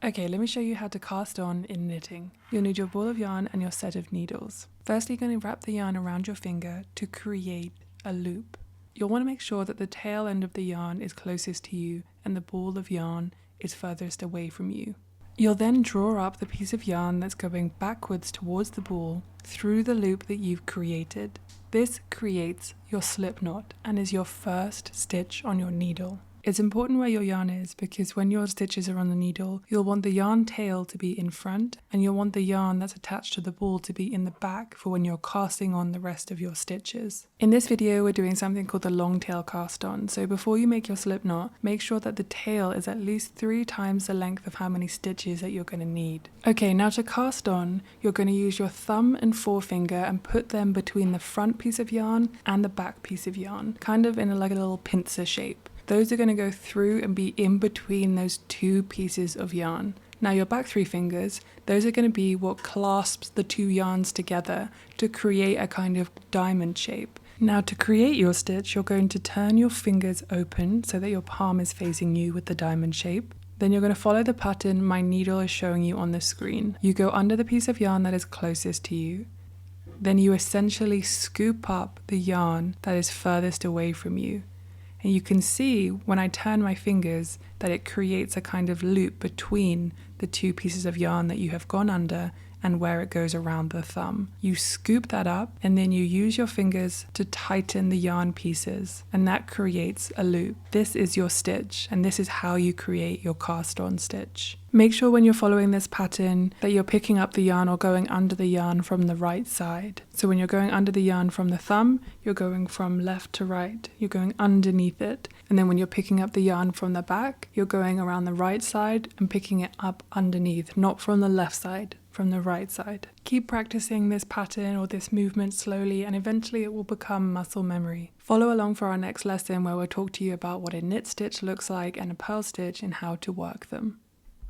Okay, let me show you how to cast on in knitting. You'll need your ball of yarn and your set of needles. Firstly, you're going to wrap the yarn around your finger to create a loop. You'll want to make sure that the tail end of the yarn is closest to you and the ball of yarn is furthest away from you. You'll then draw up the piece of yarn that's going backwards towards the ball through the loop that you've created. This creates your slip knot and is your first stitch on your needle. It's important where your yarn is because when your stitches are on the needle, you'll want the yarn tail to be in front and you'll want the yarn that's attached to the ball to be in the back for when you're casting on the rest of your stitches. In this video, we're doing something called the long tail cast on. So before you make your slip knot, make sure that the tail is at least 3 times the length of how many stitches that you're going to need. Okay, now to cast on, you're going to use your thumb and forefinger and put them between the front piece of yarn and the back piece of yarn, kind of in like a little pincer shape. Those are going to go through and be in between those 2 pieces of yarn. Now your back 3 fingers, those are going to be what clasps the 2 yarns together to create a kind of diamond shape. Now to create your stitch, you're going to turn your fingers open so that your palm is facing you with the diamond shape. Then you're going to follow the pattern my needle is showing you on the screen. You go under the piece of yarn that is closest to you. Then you essentially scoop up the yarn that is furthest away from you. And you can see when I turn my fingers that it creates a kind of loop between the 2 pieces of yarn that you have gone under and where it goes around the thumb. You scoop that up and then you use your fingers to tighten the yarn pieces and that creates a loop. This is your stitch and this is how you create your cast on stitch. Make sure when you're following this pattern that you're picking up the yarn or going under the yarn from the right side. So when you're going under the yarn from the thumb, you're going from left to right. You're going underneath it. And then when you're picking up the yarn from the back, you're going around the right side and picking it up underneath, not from the left side, from the right side. Keep practicing this pattern or this movement slowly and eventually it will become muscle memory. Follow along for our next lesson where we'll talk to you about what a knit stitch looks like and a purl stitch and how to work them.